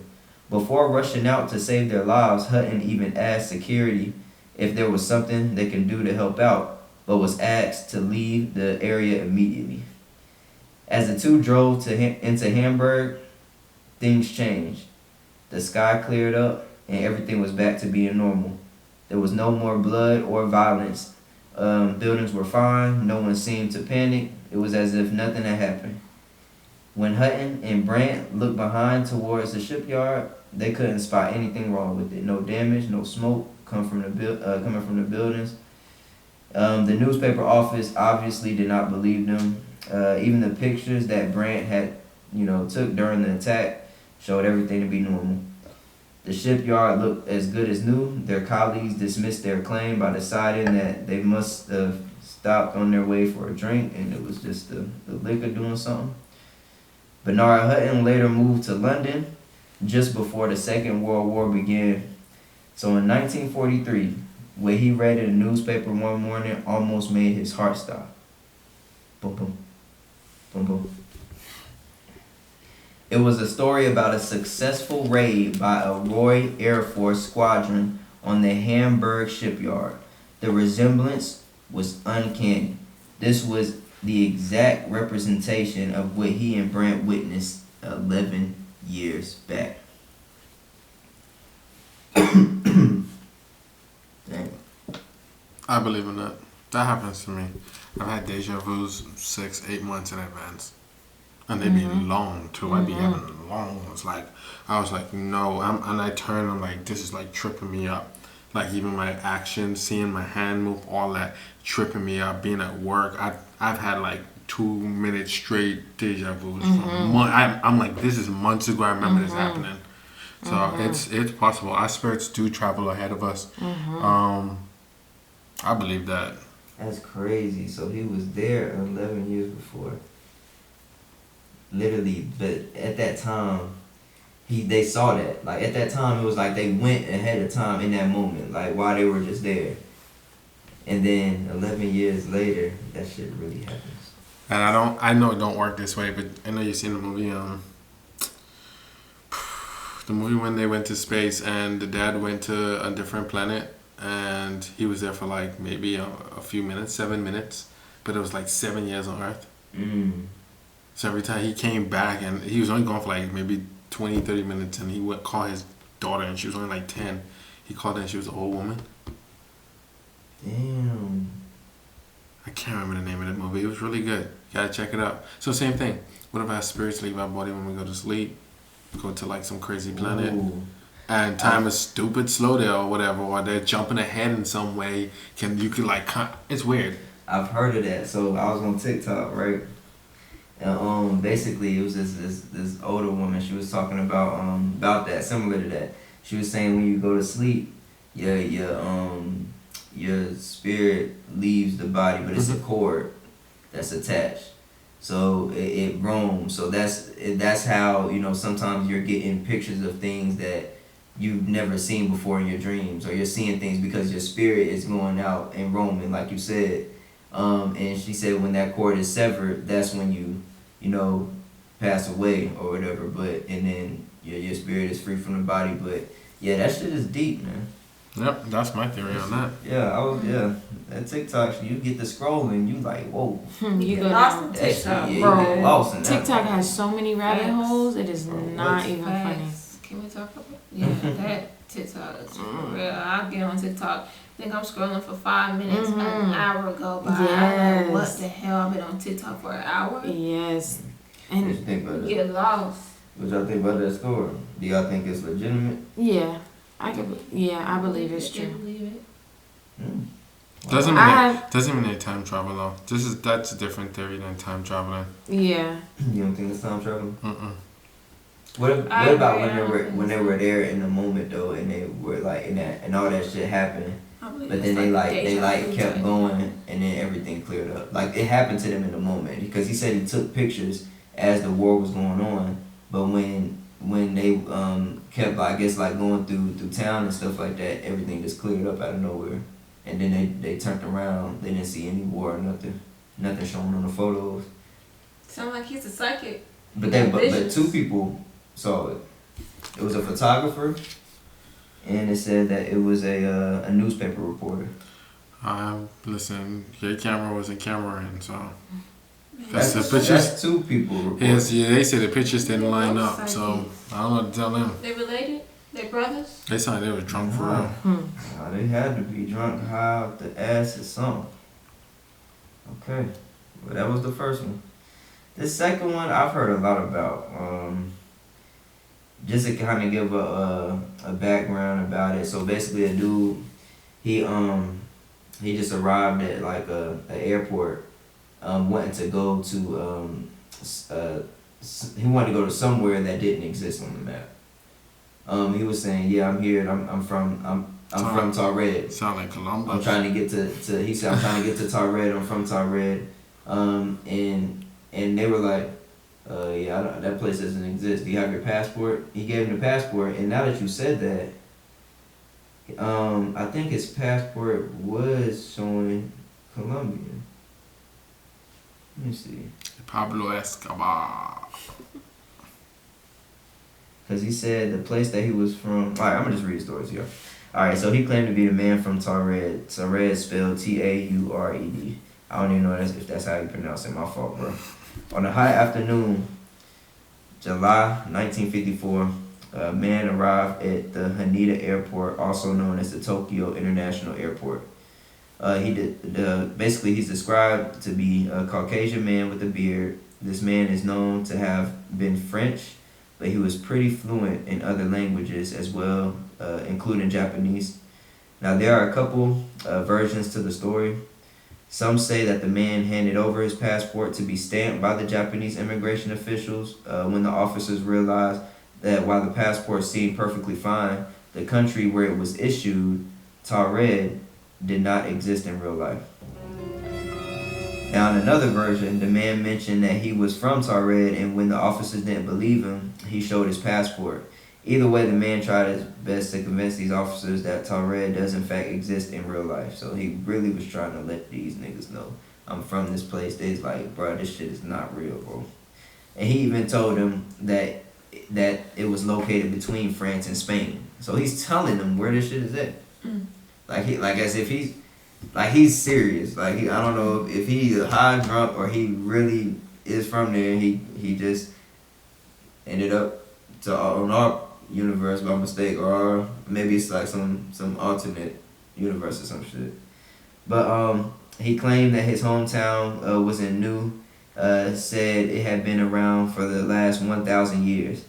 Before rushing out to save their lives, Hutton even asked security if there was something they could do to help out, but was asked to leave the area immediately. As the two drove into Hamburg, things changed. The sky cleared up and everything was back to being normal. There was no more blood or violence. Buildings were fine. No one seemed to panic. It was as if nothing had happened. When Hutton and Brandt looked behind towards the shipyard, they couldn't spot anything wrong with it. No damage, no smoke coming from the buildings. The newspaper office obviously did not believe them. Even the pictures that Brandt had, took during the attack showed everything to be normal. The shipyard looked as good as new. Their colleagues dismissed their claim by deciding that they must have stopped on their way for a drink and it was just the liquor doing something. Bernard Hutton later moved to London just before the Second World War began. So in 1943, what he read in a newspaper one morning almost made his heart stop. Boom, boom, boom, boom. It was a story about a successful raid by a Royal Air Force squadron on the Hamburg shipyard. The resemblance was uncanny. This was the exact representation of what he and Brandt witnessed 11 years back. Dang. I believe in that. That happens to me. I've had deja vus 6-8 months in advance. And they be long too. I be having long ones. Like I was like, no. And I turn. I'm like, this is like tripping me up. Like even my actions, seeing my hand move, all that tripping me up. Being at work, I've had like 2 minutes straight deja vus. I'm like, this is months ago. I remember this happening. So it's possible. Our spirits do travel ahead of us. I believe that. That's crazy. So he was there 11 years before. Literally, but at that time, they saw that. Like at that time, it was like they went ahead of time in that moment, like while they were just there. And then 11 years later, that shit really happens. And I know it don't work this way, but I know you've seen the movie. The movie when they went to space and the dad went to a different planet and he was there for like maybe a few minutes, 7 minutes, but it was like 7 years on Earth. So every time he came back, and he was only gone for like maybe 20, 30 minutes, and he would call his daughter, and she was only like 10. He called her, and she was an old woman. Damn. I can't remember the name of the movie. It was really good. You gotta check it out. So same thing. What if our spirits leave our body when we go to sleep? Go to like some crazy planet. Ooh. And time is stupid slow there or whatever, or they're jumping ahead in some way. It's weird. I've heard of that. So I was on TikTok, right? And basically it was this older woman. She was talking about that, similar to that. She was saying when you go to sleep, your spirit leaves the body, but it's a cord that's attached. So it roams. So that's how, sometimes you're getting pictures of things that you've never seen before in your dreams, or you're seeing things because your spirit is going out and roaming, like you said. And she said when that cord is severed, that's when you pass away or whatever. And then your spirit is free from the body. But yeah, that shit is deep, man. Yep, that's my theory on that. Yeah. That TikTok, you get the scrolling, you like, whoa. You go lost down. in That shit, TikTok. yeah, you Bro, get lost in that. TikTok has so many rabbit Facts. holes. It is Bro, not what's even funny. Facts. Can we talk about that TikTok is for real. I get on TikTok, think I'm scrolling for 5 minutes, an hour go by. I'm like, what Yes. the hell? I've been on TikTok for an hour. Yes. What you And think about that? Get lost. What y'all think about that story? Do y'all think it's legitimate? yeah, I believe it's They true. believe it. Doesn't I mean doesn't mean they time travel though. That's a different theory than time traveling. Yeah. You don't think it's time travel? Mm-mm. What I about agree, when I they don't were think when they so. were there in the moment though, and they were like in that and all that shit happened, I believe but it's then they deja vu kept type. going, and then everything cleared up. Like it happened to them in the moment because he said he took pictures as the war was going on, but when they kept I guess like going through town and stuff like that, everything just cleared up out of nowhere, and then they turned around, they didn't see any war or nothing shown on the photos. Sound like he's a psychic. But Yeah, but visions. two people saw it. It was a photographer, and it said that it was a newspaper reporter. Listen, your camera wasn't cameraing, so That's, the pictures. that's two people reported. Yes, yeah, they said the pictures didn't line Both up, so psychics. I don't know what to tell them. They related? They brothers? They sounded they were drunk for Nah. real. Nah, they had to be drunk, high off the ass or something. Okay, well that was the first one. The second one I've heard a lot about. Just to kind of give a background about it. So basically, a dude he just arrived at like a airport, wanting to go to he wanted to go to somewhere that didn't exist on the map. He was saying, "Yeah, I'm here. I'm from Taured. Sound like Columbus. I'm trying to get to." He said, "I'm trying to get to Taured. I'm from Taured." And they were like, yeah, that place doesn't exist. Do you have your passport?" He gave him the passport, and now that you said that, I think his passport was showing Colombian. Let me see. Pablo Escobar. Because he said the place that he was from. Alright, I'm going to just read the stories here. Alright, so he claimed to be the man from Taured. Taured spelled Taured. I don't even know if that's how you pronounce it. My fault, bro. On a hot afternoon, July 1954, a man arrived at the Haneda Airport, also known as the Tokyo International Airport. Basically, he's described to be a Caucasian man with a beard. This man is known to have been French, but he was pretty fluent in other languages as well, including Japanese. Now, there are a couple versions to the story. Some say that the man handed over his passport to be stamped by the Japanese immigration officials when the officers realized that while the passport seemed perfectly fine, the country where it was issued, Taured, did not exist in real life. Now, in another version, the man mentioned that he was from Taured, and when the officers didn't believe him, he showed his passport. Either way, the man tried his best to convince these officers that Taured does in fact exist in real life. So he really was trying to let these niggas know, I'm from this place. They's like, bro, this shit is not real, bro. And he even told them that it was located between France and Spain. So he's telling them where this shit is at. Like as if he's serious. Like I don't know if he's high drunk or he really is from there. He just ended up on our universe by mistake, or maybe it's like some alternate universe or some shit. But he claimed that his hometown was in New. Said it had been around for the last 1,000 years.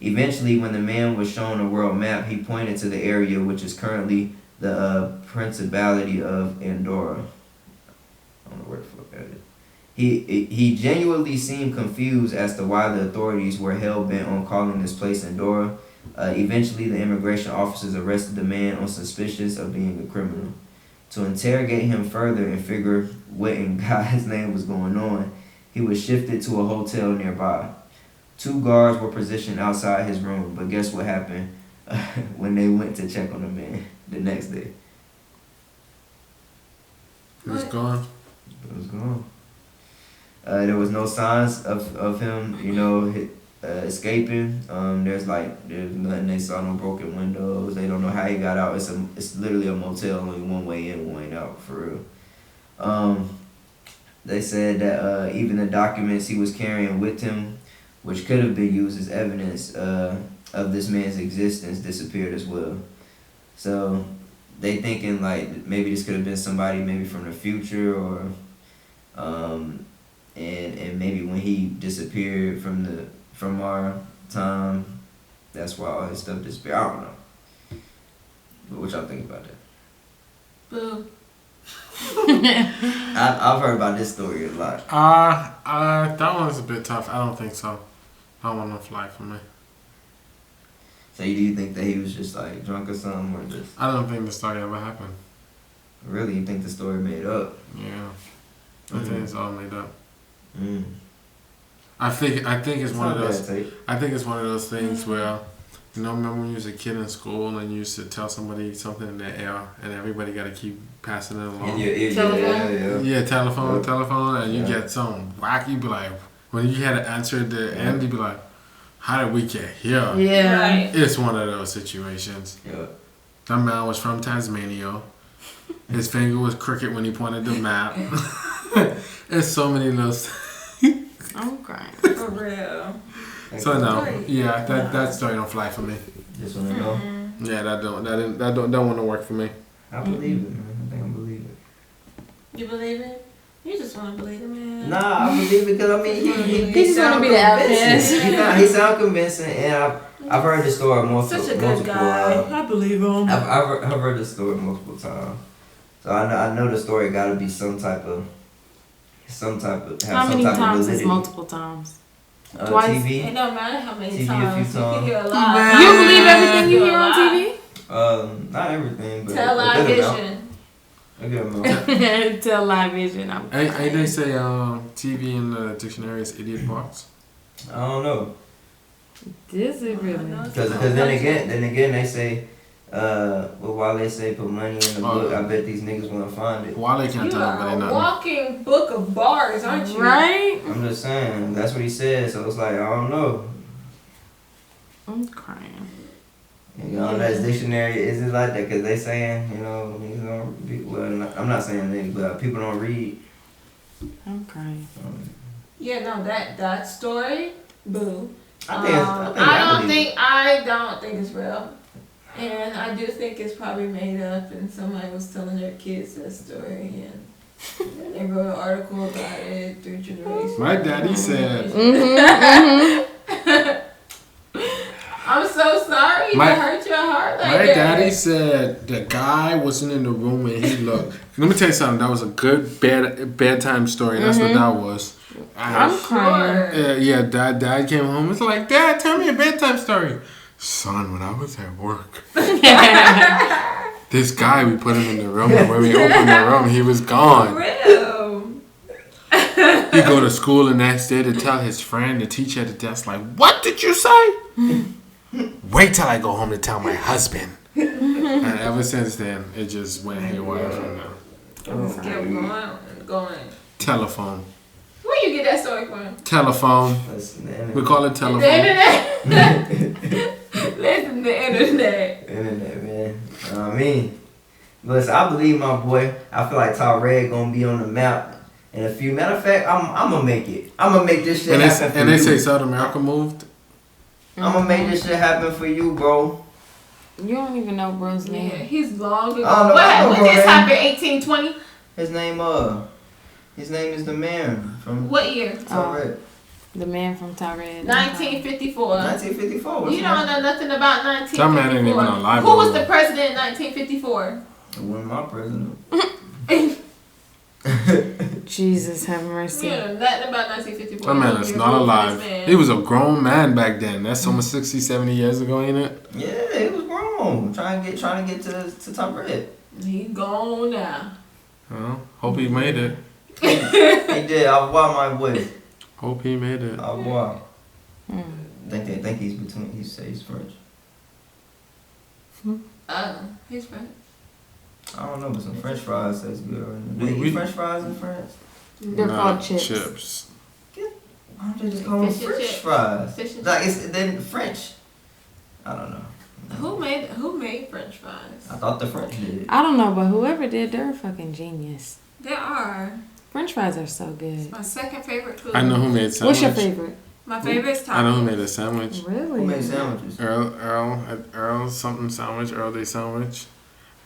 Eventually, when the man was shown a world map, he pointed to the area which is currently the Principality of Andorra. I don't know where the fuck that is. He genuinely seemed confused as to why the authorities were hell-bent on calling this place Andorra. Eventually, the immigration officers arrested the man on suspicions of being a criminal. To interrogate him further and figure what in God's name was going on, he was shifted to a hotel nearby. 2 guards were positioned outside his room, but guess what happened when they went to check on the man the next day? He was gone. It was gone. There was no signs of him, escaping. There's nothing. They saw no broken windows. They don't know how he got out. It's literally a motel, only one way in, one way out, for real. They said that even the documents he was carrying with him, which could have been used as evidence of this man's existence, disappeared as well. So they thinking like maybe this could have been somebody maybe from the future, or and maybe when he disappeared from our time, that's why all his stuff disappeared. I don't know. But what y'all think about that? Boo. I've heard about this story a lot. That one's a bit tough. I don't think so. I don't want no fly for me. So do you think that he was just like drunk or something, or just I don't think the story ever happened. really you think the story made up? Yeah. I think it's all made up. Mm. I think it's one of not a those. bad take. I think it's one of those things where, remember when you was a kid in school and you used to tell somebody something in the air and everybody got to keep passing it along. In your ear, Telephone? yeah. Yeah, telephone, and you Yeah. get some wacky. You be like, when you had to answer at the end, you be like, how did we get here? Yeah. Right. It's one of those situations. Yeah. That man was from Tasmania. His finger was crooked when he pointed the map. There's so many little. I'm crying. For real. So no, Right. yeah, that story don't fly for me. Just wanna know. Yeah, that don't want to work for me. I believe it, man. I think I believe it. You believe it? You just want to believe it, man. Nah, I believe it because I mean he just wanna sound be the convincing. outcast. He sound convincing, and I've heard this story multiple. Such a good multiple, guy. I believe him. I've heard this story multiple times, so I know the story got to be some type of How many times is validity. multiple times? Twice? It TV. don't matter how many TV a few times. You can times. hear a lot. Man. You believe everything you hear on TV? Not everything, but Television. a good amount. Television. Hey, they say TV in the dictionary is idiot box. I don't know. Is it really? Because then again they say, while they say put money in the book, I bet these niggas wanna find it. Wale can't You tell are nobody a nothing. walking book of bars, aren't you? Right? I'm just saying, that's what he said. So it's like I don't know. I'm crying. You know, that's dictionary. Is it like that? Because they saying, niggas don't be, I'm not saying niggas, but people don't read. I'm crying. Yeah, no, that story, boo. I I don't think it's real. And I do think it's probably made up and somebody was telling their kids that story and they wrote an article about it through generations. My daddy said. I'm so sorry to hurt your heart like My that. daddy said the guy wasn't in the room when he looked. Let me tell you something. That was a good bedtime story. That's what that was. I'm crying. Yeah, dad came home. It's like, Dad, tell me a bedtime story. Son, when I was at work, this guy, we put him in the room, and when we opened the room, he was For gone. real. He go to school the next day to tell his friend, the teacher at the desk, like, what did you say? Wait till I go home to tell my husband. And ever since then, it just went haywire from there. Just kept going. Telephone. Where you get that story from? Telephone. We call it The telephone. internet. Listen to the internet. Internet, man. You know what I mean? Listen, I believe my boy. I feel like Tyrell gonna be on the map in a few. Matter of fact, I'm gonna make it. I'm gonna make this shit happen for you. And they say South America moved. I'm gonna make this shit happen for you, bro. You don't even know bro's Yeah, name. he's long ago. I don't know, I know, What bro, this man. happened 1820? His name is the man from What year? Tyrell. The man from Tyrell. 1954. 1954. What's You his don't name? know nothing about That man ain't even 1954. alive. Who was the president in 1954? It wasn't my president. Jesus have mercy. You know nothing about 1954. That man is You're not moving alive. this man. He was a grown man back then. That's almost 60, 70 years ago, ain't it? Yeah, he was grown. Trying to get to Tyrell. He gone now. Well, hope he made it. He did. Au revoir, my boy. Hope he made it. Au revoir. Think he's between. He says he's French. He's French. I don't know, but some French fries tastes good. Do they eat French fries in France? They're called chips. How Why don't they just call them Fish and French chips. fries? Fish and Like it's then French. I don't know. Who made French fries? I thought the French did. I don't know, but whoever did, they're a fucking genius. There are. French fries are so good. My second favorite food. I know who made sandwich. What's your favorite? My favorite is tacos. I know who made a sandwich. Really? Who made sandwiches? Earl something sandwich, Earl Day sandwich.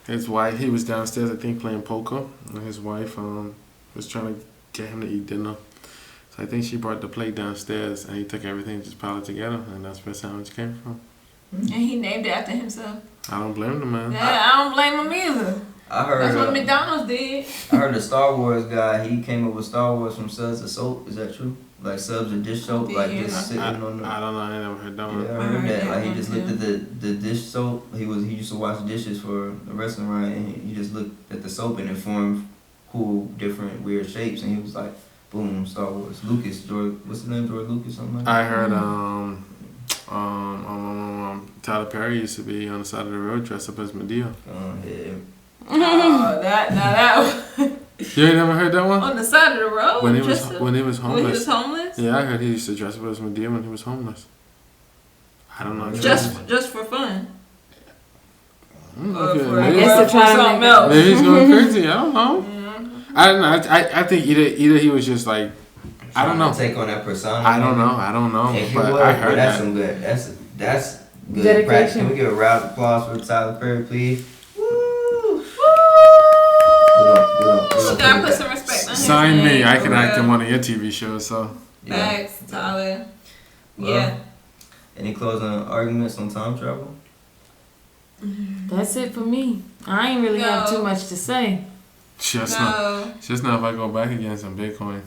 His wife, he was downstairs, I think, playing poker, and his wife was trying to get him to eat dinner. So I think she brought the plate downstairs, and he took everything and just piled it together, and that's where sandwich came from. And he named it after himself. I don't blame the man. Yeah, I don't blame him either. I heard. That's what McDonald's did. I heard the Star Wars guy. He came up with Star Wars from subs to soap. Is that true? Like subs and dish soap, like just sitting I on the. don't know. I never heard that one. Yeah, I I heard heard that. that Like he one just too. looked at the dish soap. He used to wash dishes for the restaurant, and he just looked at the soap and it formed cool, different, weird shapes. And he was like, "Boom, Star Wars." George, what's his name? George Lucas, something like that. I heard Tyler Perry used to be on the side of the road dressed up as Medea. Yeah. Oh, that You ain't never heard that one? on the side of the road. When he was just to- when he was when he was homeless. homeless. Yeah, I heard he used to dress up as Medea when he was homeless. I don't know. Just for fun. Okay, For- I maybe, guess to try to something make- else. maybe he's going crazy. I don't know. Mhm. I don't know. I think either he was just like, I don't know. Take on that persona. I don't know. If But you would, I heard that's that. some good. That's good Dedication. practice. Can we give a round of applause for Tyler Perry, please? Woo! You gotta put some respect on his Sign name, me. I for can act real. in one of your TV shows. So Yeah. Thanks, Tyler. Well, Yeah. Any closing arguments on time travel? That's it for me. I ain't really have No. too much to say. just not No. if I go back against some Bitcoin.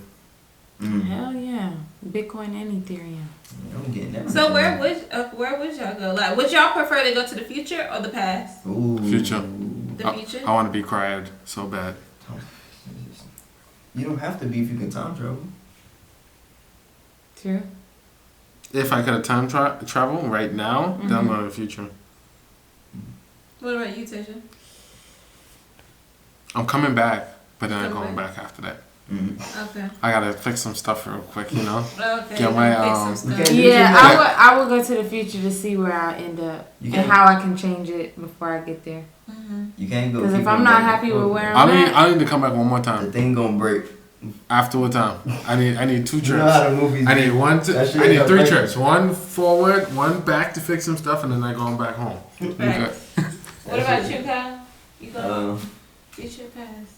Hell yeah. Bitcoin and Ethereum. I'm getting that. So where would y'all go? Like, would y'all prefer to go to the future or the past? Ooh. Future. The future. I want to be cried so bad. You don't have to be if you can time travel. True. If I could have time travel right now, then I'm going to the future. What about you, Tisha? I'm coming back, but then I'm Come going back. back after that. Okay. I gotta fix some stuff real quick, you know. Okay. Get my, fix some we stuff. can't- Yeah, Yeah. I would go to the future to see where I end up You and can't- how I can change it before I get there. You can't go. Because keep if I'm going not back and happy with forth. where I'm at, I need to come back one more the time. thing gonna break. After what time? I need 2 trips. You know how the movies. I need That shit I need got 3 break. trips. 1 forward, 1 back to fix some stuff, and then I going back home. Facts. What about you, Kyle? You go future, past.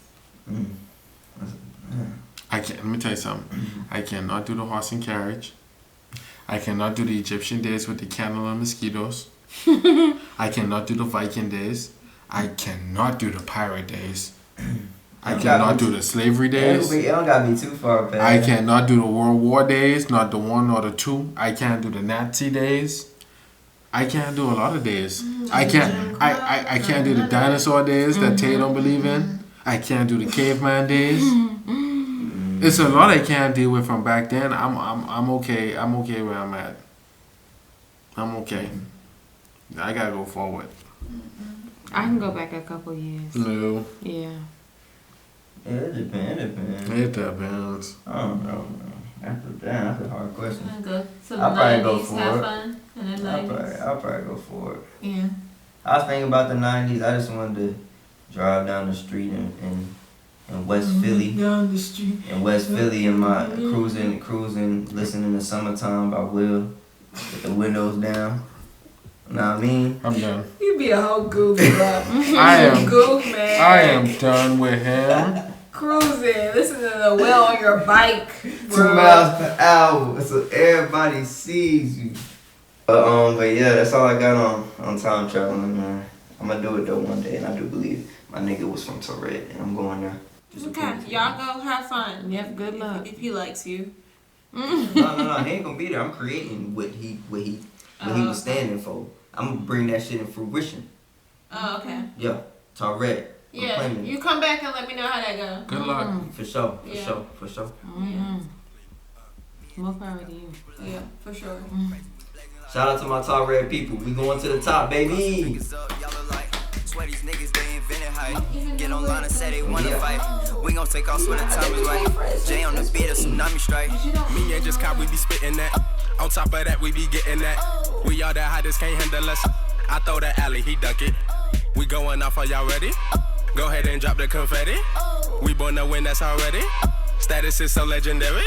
I can't. Let me tell you something. I cannot do the horse and carriage. I cannot do the Egyptian days with the candle and mosquitoes. I cannot do the Viking days. I cannot do the pirate days. I cannot do the slavery days. It don't gotta be too far past. I cannot do the World War days, not the 1 or the 2. I can't do the Nazi days. I can't do a lot of days. I can't do the dinosaur days that Tay don't believe in. I can't do the caveman days. It's a lot I can't deal with from back then. I'm okay. I'm okay where I'm at. I'm okay. I gotta go forward. I can go back a couple years. No. Yeah. Yeah, it depends. It depends. I don't know. That's a hard question. I'm gonna go to the I'll probably go 90s, for have it. fun in the 90s. I'll probably go for it. Yeah. I was thinking about the 90s. I just wanted to drive down the street in West Philly. Down the street. In West Philly, in my cruising, listening to Summertime by Will, with the windows down. You know what I mean? I'm done. You be a whole goof, bro. I am. Goof, man. I am done with him. Cruising, listening to the Will on your bike, 2 bro. miles per hour, so everybody sees you. But yeah, that's all I got on time traveling, man. I'm gonna do it though one day, and I do believe my nigga was from Tourette, and I'm going there. Just to Okay, prove it. y'all go have fun. Yep, good luck. If he likes you. No, he ain't gonna be there. I'm creating what he was standing for. I'm gonna bring that shit in fruition. Oh, okay. Yeah, Tourette. I'm Yeah, claiming it. you come back and let me know how that go. Good luck. For sure, for Yeah. sure, for sure. Mm-hmm. More power to you. Yeah, for sure. Shout out to my Tourette people. We going to the top, baby. swear these niggas, they invented hype. Get online and say they wanna fight. We gon' take off when the time is right. Jay on the beat, a tsunami strike. Me and just cop, we be spitting that. On top of that, we be getting that. We all the hottest, can't handle us. I throw that alley, he dunk it. We going off, are y'all ready? Go ahead and drop the confetti. We born to win, that's already. Status is so legendary.